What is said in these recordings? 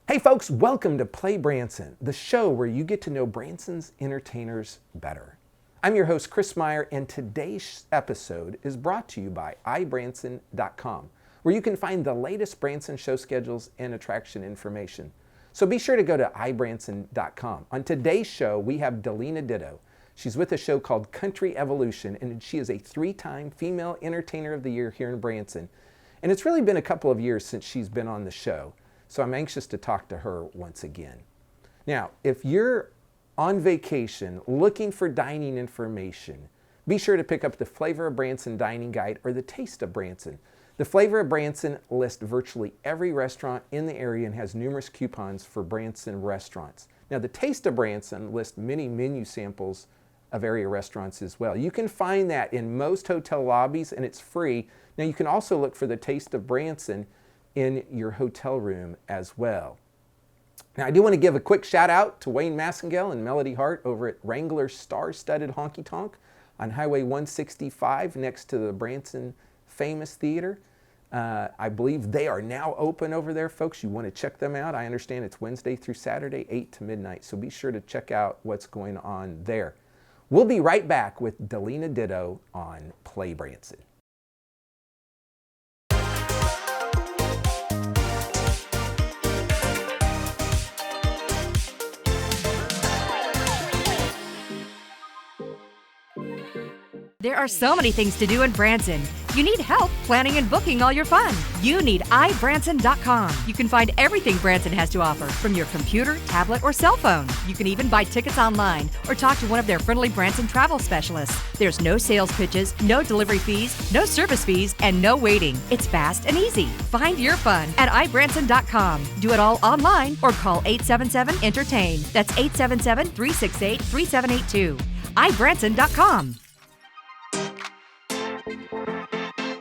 Hey folks, welcome to PlayBranson, the show where you get to know Branson's entertainers better. I'm your host, Chris Meyer, and today's episode is brought to you by PlayBranson.com, where you can find the latest Branson show schedules and attraction information. So be sure to go to PlayBranson.com. On today's show, we have Delina Ditto. She's with a show called Country Evolution, and she is a 3-time Female Entertainer of the Year here in Branson. And it's really been a couple of years since she's been on the show. So I'm anxious to talk to her once again. Now, if you're on vacation looking for dining information, be sure to pick up the Flavor of Branson Dining Guide or the Taste of Branson. The Flavor of Branson lists virtually every restaurant in the area and has numerous coupons for Branson restaurants. Now, the Taste of Branson lists many menu samples of area restaurants as well. You can find that in most hotel lobbies and it's free. Now, you can also look for the Taste of Branson in your hotel room as well. Now, I do want to give a quick shout out to Wayne Massengale and Melody Hart over at Wrangler Star-Studded Honky Tonk on Highway 165 next to the Branson Famous Theater. I believe they are now open over there, folks. You want to check them out. I understand it's Wednesday through Saturday, 8 to midnight, so be sure to check out what's going on there. We'll be right back with Delina Ditto on PlayBranson. There are so many things to do in Branson. You need help planning and booking all your fun. You need iBranson.com. You can find everything Branson has to offer from your computer, tablet, or cell phone. You can even buy tickets online or talk to one of their friendly Branson travel specialists. There's no sales pitches, no delivery fees, no service fees, and no waiting. It's fast and easy. Find your fun at iBranson.com. Do it all online or call 877-ENTERTAIN. That's 877-368-3782. iBranson.com.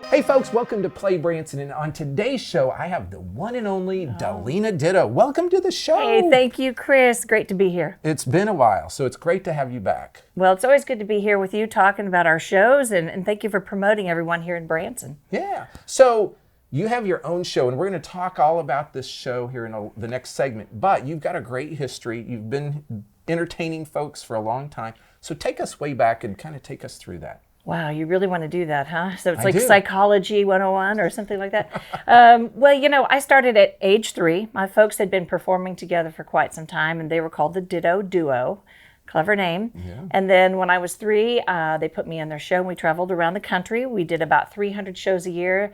Hey folks, welcome to PlayBranson, and on today's show, I have the one and only Dalena Ditto. Welcome to the show. Hey, thank you, Chris. Great to be here. It's been a while, so it's great to have you back. Well, it's always good to be here with you talking about our shows, and thank you for promoting everyone here in Branson. Yeah. So you have your own show, and we're going to talk all about this show here in the next segment, but you've got a great history. You've been entertaining folks for a long time. So take us way back and kind of take us through that. Wow, you really want to do that, huh? So it's like do. Psychology 101 or something like that. Well, you know, I started at age 3. My folks had been performing together for quite some time, and they were called the Ditto Duo. Clever name. Yeah. And then when I was 3, they put me in their show, and we traveled around the country. We did about 300 shows a year,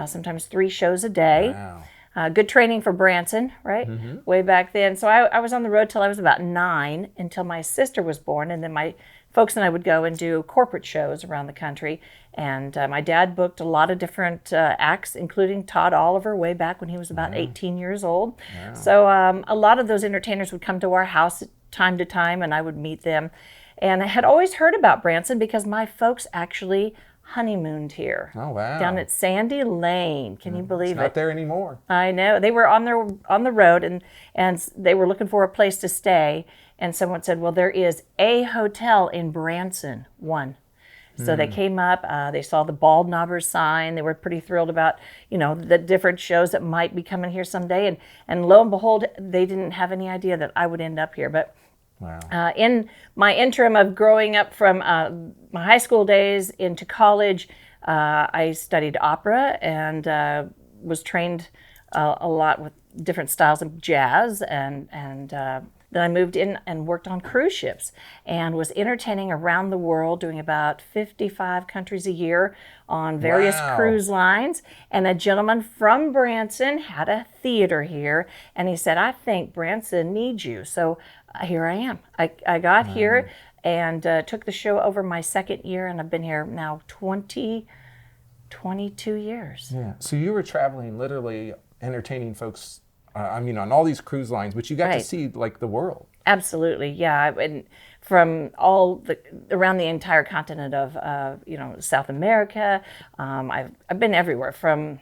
sometimes 3 shows a day. Wow. Good training for Branson, right? Mm-hmm. Way back then. So I was on the road till I was about 9, until my sister was born, and then my folks and I would go and do corporate shows around the country. And my dad booked a lot of different acts, including Todd Oliver, way back when he was about 18 years old. Wow. So a lot of those entertainers would come to our house time to time, and I would meet them. And I had always heard about Branson because my folks actually honeymooned here. Oh, wow. Down at Sandy Lane. Can you believe it's not there anymore. I know. They were on the road, and they were looking for a place to stay. And someone said, well, there is a hotel in Branson, one. So they came up, they saw the Bald Knobbers sign. They were pretty thrilled about, you know, the different shows that might be coming here someday. And lo and behold, they didn't have any idea that I would end up here. But wow. In my interim of growing up from my high school days into college, I studied opera and was trained a lot with different styles of jazz, and then I moved in and worked on cruise ships and was entertaining around the world, doing about 55 countries a year on various cruise lines. And a gentleman from Branson had a theater here, and he said, I think Branson needs you. So here I am. I got here and took the show over my second year, and I've been here now 22 years. Yeah. So you were traveling, literally entertaining folks, on all these cruise lines, but you got to see like the world. Absolutely, yeah. And from around the entire continent of South America, I've been everywhere. From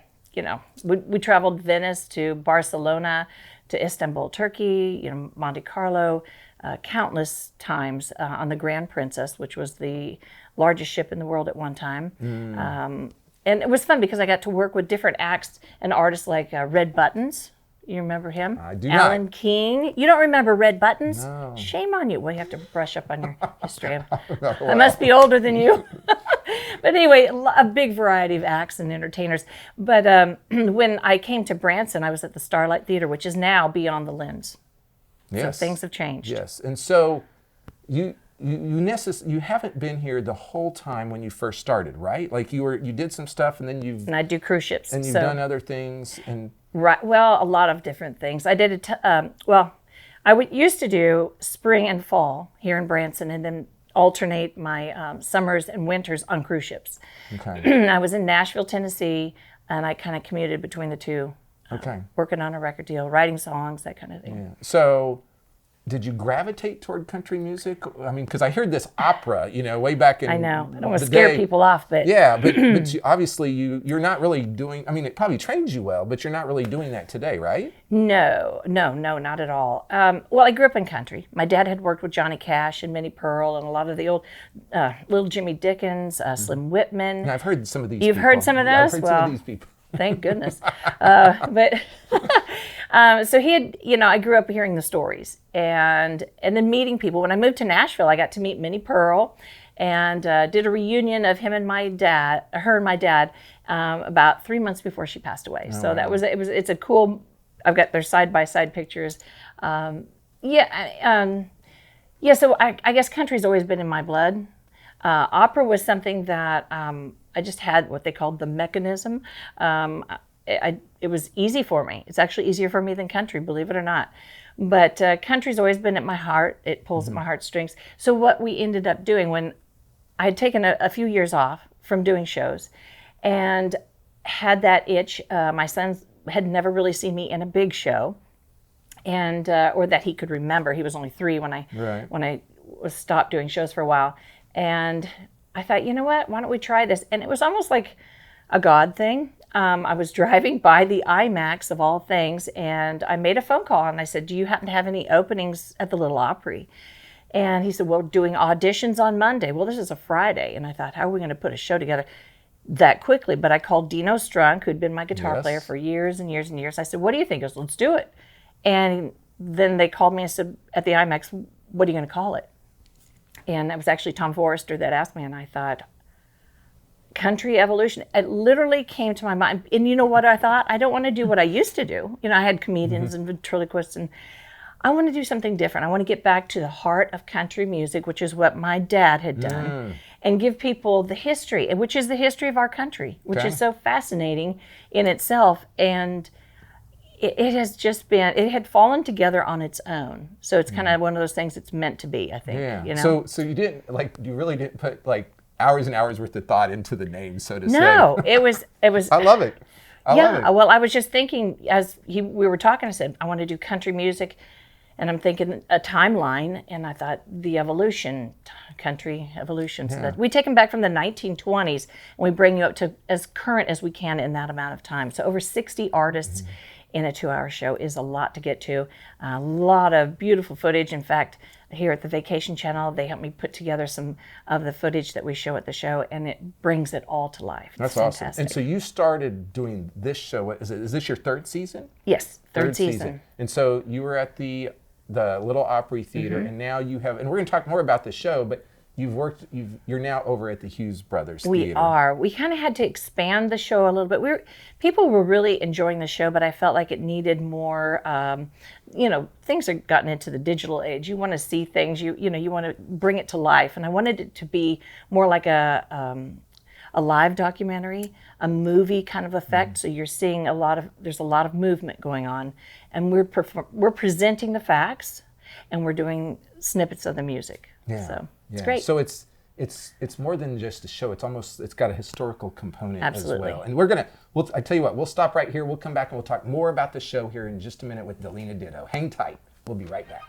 we traveled Venice to Barcelona to Istanbul, Turkey, Monte Carlo, countless times on the Grand Princess, which was the largest ship in the world at one time. And it was fun because I got to work with different acts and artists like Red Buttons. You remember him? I do Alan not. King. You don't remember Red Buttons? No. Shame on you. Well, you have to brush up on your history. I must be older than you. But anyway, a big variety of acts and entertainers. But when I came to Branson, I was at the Starlight Theater, which is now Beyond the Lens. Yes. So things have changed. Yes. And so you haven't been here the whole time when you first started, right? Like you did some stuff and then And I do cruise ships. you've done other things and Right. Well, a lot of different things. I did used to do spring and fall here in Branson, and then alternate my summers and winters on cruise ships. okay. I was in Nashville, Tennessee, and I kind of commuted between the two, Okay. working on a record deal, writing songs, that kind of thing. Yeah. So did you gravitate toward country music? I mean, because I heard this opera, way back in I know. I don't want to the scare day. people off, but Yeah, but obviously you're not really doing, I mean, it probably trains you well, but you're not really doing that today, right? no, not at all. Well, I grew up in country. My dad had worked with Johnny Cash and Minnie Pearl and a lot of the old Little Jimmy Dickens, Slim Whitman. And I've heard some of these You've people. heard some of I've those? heard some Well, of these people. Thank goodness. So he had, I grew up hearing the stories and then meeting people. When I moved to Nashville, I got to meet Minnie Pearl and did a reunion of her and my dad, about 3 months before she passed away. Oh, So wow. that was, it's a cool, I've got their side-by-side pictures. So I guess country's always been in my blood. Opera was something that I just had what they called the mechanism. It was easy for me. It's actually easier for me than country, believe it or not. But country's always been at my heart. It pulls at my heartstrings. So what we ended up doing when I had taken a few years off from doing shows and had that itch, my son had never really seen me in a big show, and or that he could remember. He was only 3 when I was stopped doing shows for a while. And I thought, you know what, why don't we try this? And it was almost like a God thing. I was driving by the IMAX of all things, and I made a phone call and I said, do you happen to have any openings at the Little Opry? And he said, well, we're doing auditions on Monday. Well, this is a Friday. And I thought, how are we going to put a show together that quickly? But I called Dino Strunk, who'd been my guitar player for years and years and years. I said, what do you think? He goes, let's do it. And then they called me and said, at the IMAX, what are you going to call it? And it was actually Tom Forrester that asked me, and I thought, country evolution. It literally came to my mind. And you know what I thought? I don't want to do what I used to do. I had comedians and ventriloquists, and I want to do something different. I want to get back to the heart of country music, which is what my dad had done, and give people the history, which is the history of our country, which is so fascinating in itself. And it has just been, it had fallen together on its own. So it's kind of one of those things that's meant to be, I think. Yeah. So you didn't, you really didn't put hours and hours worth of thought into the name, so to say. No, it was. I love it. I love it. Well, I was just thinking as we were talking, I said, I want to do country music. And I'm thinking a timeline, and I thought the evolution, country evolution. So that we take them back from the 1920s, and we bring you up to as current as we can in that amount of time. So over 60 artists in a 2-hour show is a lot to get to. A lot of beautiful footage. In fact, here at the Vacation Channel, they helped me put together some of the footage that we show at the show, and it brings it all to life. That's awesome. And so you started doing this show. Is this your 3rd season? Yes, third season. And so you were at the Little Opry Theater, and now you have, and we're going to talk more about the show, but you're now over at the Hughes Brothers Theater. We are. We kind of had to expand the show a little bit. People were really enjoying the show, but I felt like it needed more, things have gotten into the digital age. You want to see things, you want to bring it to life. And I wanted it to be more like a live documentary, a movie kind of effect. So you're seeing there's a lot of movement going on, and we're presenting the facts, and we're doing snippets of the music. Yeah. So it's great. So it's more than just a show. It's got a historical component Absolutely. as well. And I tell you what, we'll stop right here. We'll come back and we'll talk more about the show here in just a minute with Delina Ditto. Hang tight. We'll be right back.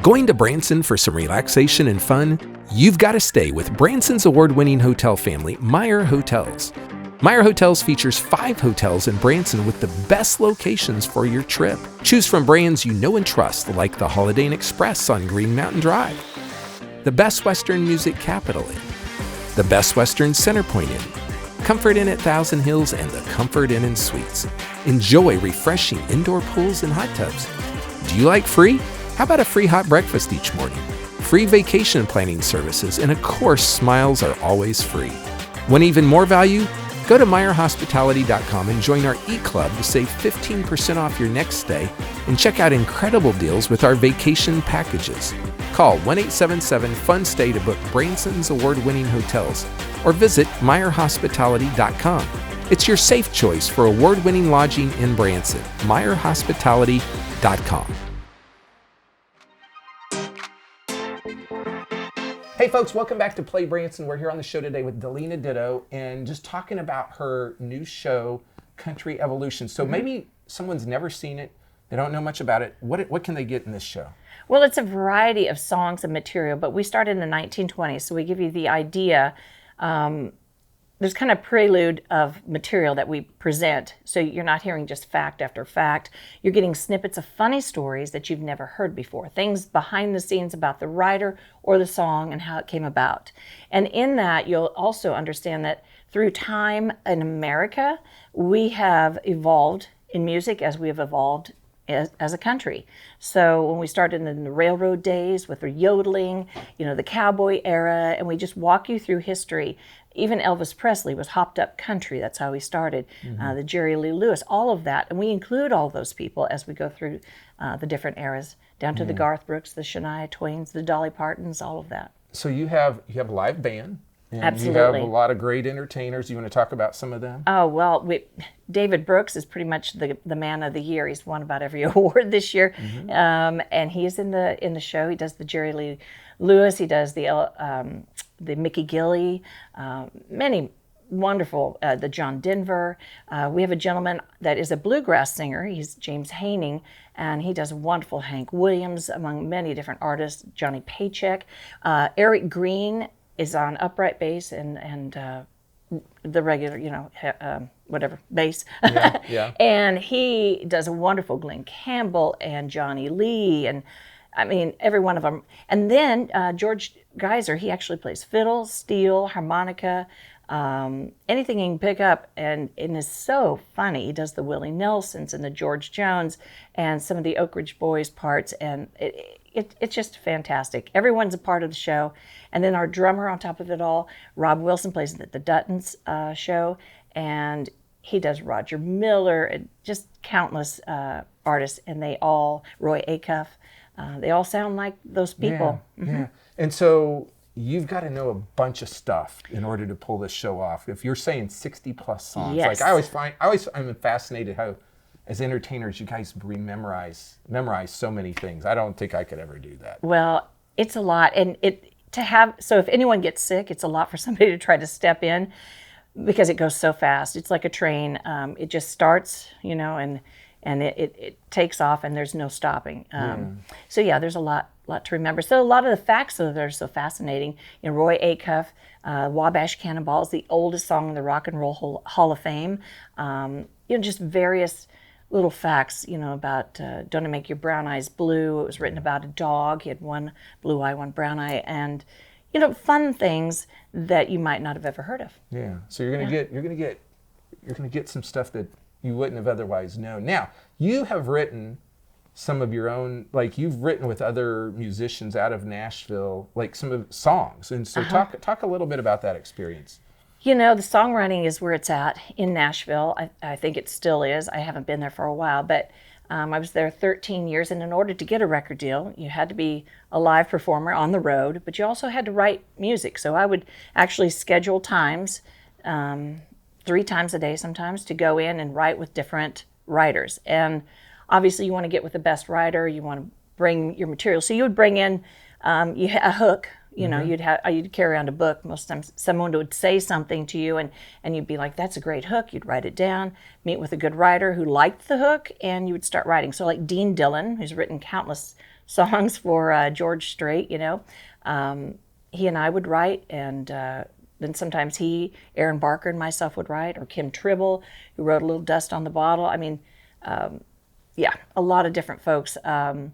Going to Branson for some relaxation and fun? You've got to stay with Branson's award-winning hotel family, Meyer Hotels. Meyer Hotels features 5 hotels in Branson with the best locations for your trip. Choose from brands you know and trust, like the Holiday Inn Express on Green Mountain Drive, the Best Western Music Capital Inn, the Best Western Centerpoint Inn, Comfort Inn at Thousand Hills, and the Comfort Inn and Suites. Enjoy refreshing indoor pools and hot tubs. Do you like free? How about a free hot breakfast each morning? Free vacation planning services, and of course, smiles are always free. Want even more value? Go to MeyerHospitality.com and join our e-club to save 15% off your next stay and check out incredible deals with our vacation packages. Call 1-877-FUN-STAY to book Branson's award-winning hotels or visit MeyerHospitality.com. It's your safe choice for award-winning lodging in Branson. MeyerHospitality.com. Hey folks, welcome back to PlayBranson. We're here on the show today with Delina Ditto and just talking about her new show, Country Evolution. So maybe someone's never seen it, they don't know much about it. What can they get in this show? Well, it's a variety of songs and material, but we started in the 1920s, so we give you the idea. There's kind of prelude of material that we present, so you're not hearing just fact after fact. You're getting snippets of funny stories that you've never heard before, things behind the scenes about the writer or the song and how it came about. And in that, you'll also understand that through time in America, we have evolved in music as we have evolved as a country. So when we started in the railroad days with the yodeling, the cowboy era, and we just walk you through history. Even Elvis Presley was hopped up country. That's how he started. The Jerry Lee Lewis, all of that. And we include all those people as we go through the different eras, down to the Garth Brooks, the Shania Twains, the Dolly Partons, all of that. So you have a live band. And Absolutely. You have a lot of great entertainers. You want to talk about some of them? Oh, well, David Brooks is pretty much the man of the year. He's won about every award this year. And he's in the show. He does the Jerry Lee Lewis. He does the Mickey Gilley, many wonderful, the John Denver. We have a gentleman that is a bluegrass singer. He's James Haining, and he does wonderful Hank Williams, among many different artists, Johnny Paycheck. Eric Green is on upright bass and the regular, whatever, bass. Yeah. And he does a wonderful Glenn Campbell and Johnny Lee, and I mean, every one of them. And then George Geiser, he actually plays fiddle, steel, harmonica, anything you can pick up, and is so funny. He does the Willie Nelsons and the George Jones and some of the Oak Ridge Boys parts, and it's just fantastic. Everyone's a part of the show. And then our drummer on top of it all, Rob Wilson, plays at the Duttons show, and he does Roger Miller, and just countless artists, and they all, Roy Acuff, they all sound like those people. Yeah. And so you've got to know a bunch of stuff in order to pull this show off. If you're saying 60 plus songs, Yes. like I'm fascinated how, as entertainers, you guys memorize so many things. I don't think I could ever do that. Well, it's a lot, and so if anyone gets sick, it's a lot for somebody to try to step in because it goes so fast. It's like a train. It just starts, and it takes off, and there's no stopping. So yeah, there's a lot to remember. So a lot of the facts that are so fascinating. Roy Acuff, Wabash Cannonball is the oldest song in the Rock and Roll Hall of Fame. Just various little facts, about Don't It Make Your Brown Eyes Blue. It was written about a dog. He had one blue eye, one brown eye, and fun things that you might not have ever heard of. Yeah. So you're gonna get some stuff that you wouldn't have otherwise known. Now, you have written some of your own, like you've written with other musicians out of Nashville, like some of songs. And so talk a little bit about that experience. The songwriting is where it's at in Nashville. I think it still is. I haven't been there for a while, but I was there 13 years, and in order to get a record deal, you had to be a live performer on the road, but you also had to write music. So I would actually schedule times, 3 times a day sometimes, to go in and write with different writers. And obviously you want to get with the best writer, you want to bring your material. So you would bring in a hook. You'd carry around a book. Most times someone would say something to you and you'd be like, that's a great hook. You'd write it down, meet with a good writer who liked the hook, and you would start writing. So like Dean Dillon, who's written countless songs for George Strait, he and I would write, and then sometimes Aaron Barker and myself would write, or Kim Tribble, who wrote A Little Dust on the Bottle. I mean, a lot of different folks. In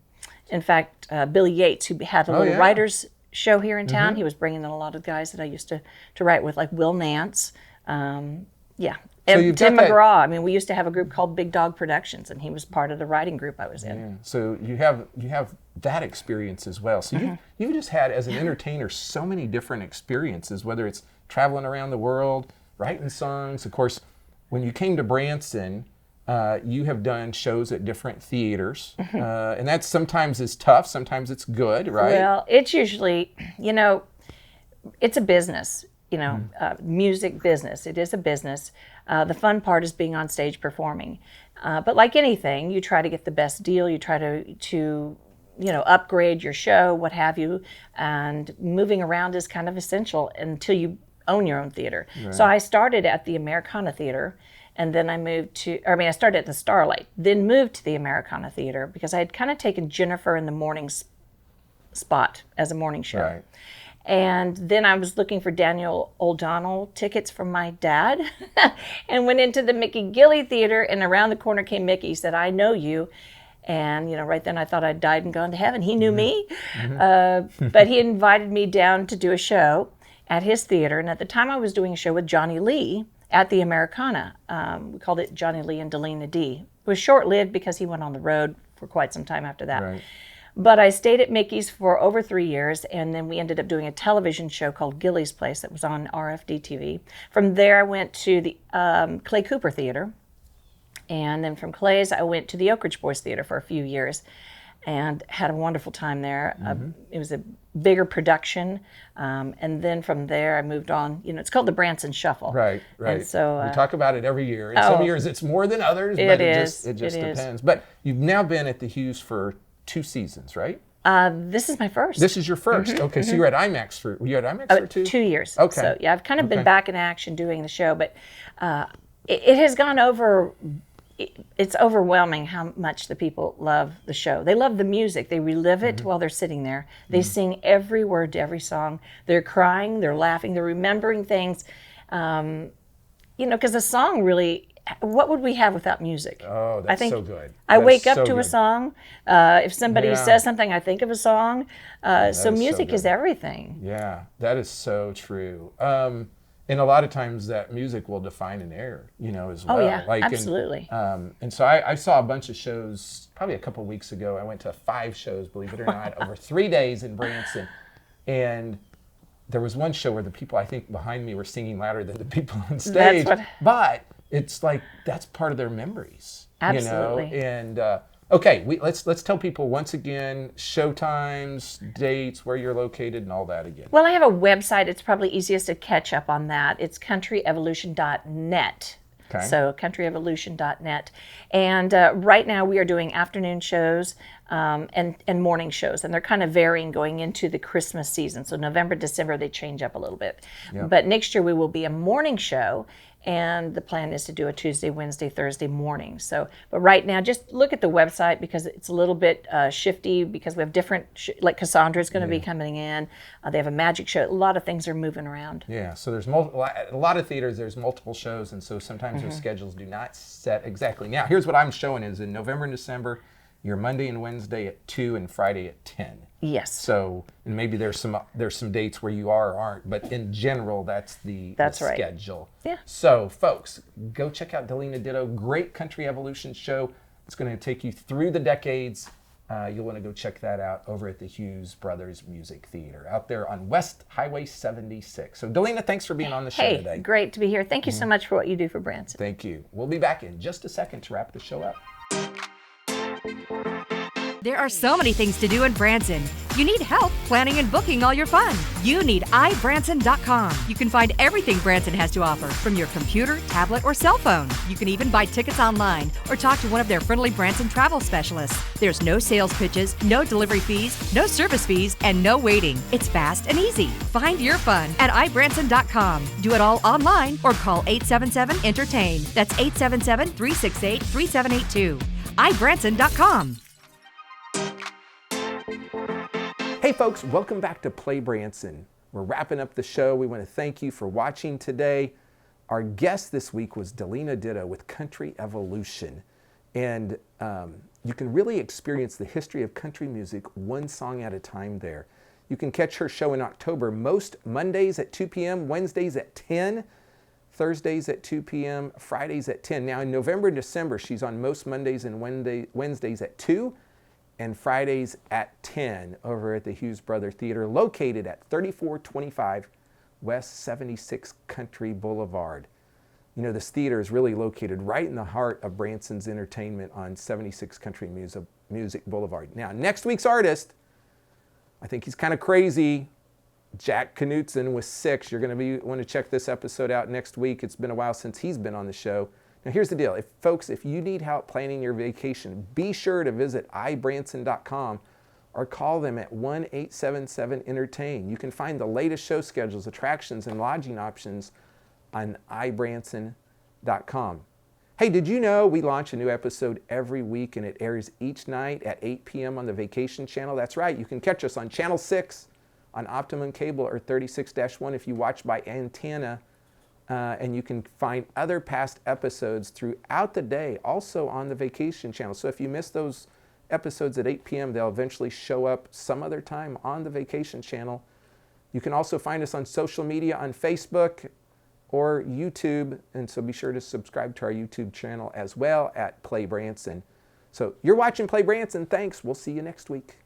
fact, Billy Yates, who had a little writers show here in town. He was bringing in a lot of guys that I used to write with, like Will Nance, Yeah. So And you've Tim got that- McGraw. I mean, we used to have a group called Big Dog Productions, and he was part of the writing group I was in. Yeah. So you have that experience as well. So you've just had, as an entertainer, so many different experiences, whether it's traveling around the world, writing songs. Of course, when you came to Branson, you have done shows at different theaters, and that sometimes is tough, sometimes it's good, right? Well, it's usually, it's a business, music business. It is a business. The fun part is being on stage performing. But like anything, you try to get the best deal. You try to upgrade your show, what have you. And moving around is kind of essential until you own your own theater. Right. So I started at the Americana Theater. And then I started at the Starlight, then moved to the Americana Theater because I had kind of taken Jennifer in the morning spot as a morning show. Right. And then I was looking for Daniel O'Donnell tickets from my dad and went into the Mickey Gilley Theater, and around the corner came Mickey. He said, "I know you." And, right then I thought I'd died and gone to heaven. He knew me, but he invited me down to do a show at his theater. And at the time I was doing a show with Johnny Lee at the Americana. We called it Johnny Lee and Delina Ditto. It was short-lived because he went on the road for quite some time after that. Right. But I stayed at Mickey's for over 3 years, and then we ended up doing a television show called Gilley's Place that was on RFD TV. From there, I went to the Clay Cooper Theater, and then from Clay's, I went to the Oak Ridge Boys Theater for a few years and had a wonderful time there. It was a bigger production, and then from there I moved on. It's called the Branson Shuffle. Right. And so we talk about it every year. And some years it's more than others, but it just depends. But you've now been at the Hughes for 2 seasons, right? This is my first. This is your first. Okay, so you're at IMAX for 2? 2 years. Okay. So yeah, I've kind of been back in action doing the show, but it has gone over. It's overwhelming how much the people love the show. They love the music. They relive it while they're sitting there. They sing every word to every song. They're crying, they're laughing, they're remembering things. Because the song really, what would we have without music? Oh, that's so good. I wake up to a song. If somebody says something, I think of a song. So music is everything. Yeah, that is so true. And a lot of times that music will define an era, as well. Oh, yeah, absolutely. And so I saw a bunch of shows probably a couple of weeks ago. I went to 5 shows, believe it or not, over 3 days in Branson. And there was one show where the people, I think, behind me were singing louder than the people on stage. But it's like, that's part of their memories. Absolutely. And okay, let's tell people once again, showtimes, dates, where you're located, and all that again. Well, I have a website. It's probably easiest to catch up on that. It's countryevolution.net. Okay. So countryevolution.net. And right now we are doing afternoon shows and morning shows, and they're kind of varying going into the Christmas season. So November, December, they change up a little bit. Yep. But next year we will be a morning show, and the plan is to do a Tuesday, Wednesday, Thursday morning. So, but right now, just look at the website because it's a little bit shifty because we have different, like Cassandra's going to be coming in. They have a magic show. A lot of things are moving around. Yeah, so there's a lot of theaters, there's multiple shows, and so sometimes those schedules do not set exactly. Now, here's what I'm showing is in November and December, you're Monday and Wednesday at 2 and Friday at 10. Yes. So, and maybe there's some dates where you are or aren't, but in general, that's the schedule. Yeah. So, folks, go check out Delina Ditto. Great Country Evolution show. It's going to take you through the decades. You'll want to go check that out over at the Hughes Brothers Music Theater out there on West Highway 76. So, Delina, thanks for being on the show today. Hey, great to be here. Thank you so much for what you do for Branson. Thank you. We'll be back in just a second to wrap the show up. There are so many things to do in Branson. You need help planning and booking all your fun. You need iBranson.com. You can find everything Branson has to offer from your computer, tablet, or cell phone. You can even buy tickets online or talk to one of their friendly Branson travel specialists. There's no sales pitches, no delivery fees, no service fees, and no waiting. It's fast and easy. Find your fun at iBranson.com. Do it all online or call 877-ENTERTAIN. That's 877-368-3782. iBranson.com. Hey folks, welcome back to PlayBranson. We're wrapping up the show. We want to thank you for watching today. Our guest this week was Delina Ditto with Country Evolution. And you can really experience the history of country music one song at a time there. You can catch her show in October most Mondays at 2 p.m., Wednesdays at 10. Thursdays at 2 p.m., Fridays at 10. Now in November and December, she's on most Mondays and Wednesdays at 2 and Fridays at 10 over at the Hughes Brother Theater, located at 3425 West 76th Country Boulevard. You know, this theater is really located right in the heart of Branson's entertainment on 76th Country Music Boulevard. Now, next week's artist, I think he's kind of crazy. Jack Knutson with 6. You're going to want to check this episode out next week. It's been a while since he's been on the show. Now, here's the deal. Folks, if you need help planning your vacation, be sure to visit ibranson.com or call them at 1-877-ENTERTAIN. You can find the latest show schedules, attractions, and lodging options on ibranson.com. Hey, did you know we launch a new episode every week and it airs each night at 8 p.m. on the Vacation Channel? That's right. You can catch us on Channel 6, on Optimum Cable, or 36-1 if you watch by antenna. And you can find other past episodes throughout the day, also on the Vacation Channel. So if you miss those episodes at 8 p.m., they'll eventually show up some other time on the Vacation Channel. You can also find us on social media, on Facebook or YouTube, and so be sure to subscribe to our YouTube channel as well at PlayBranson. So you're watching PlayBranson. Thanks. We'll see you next week.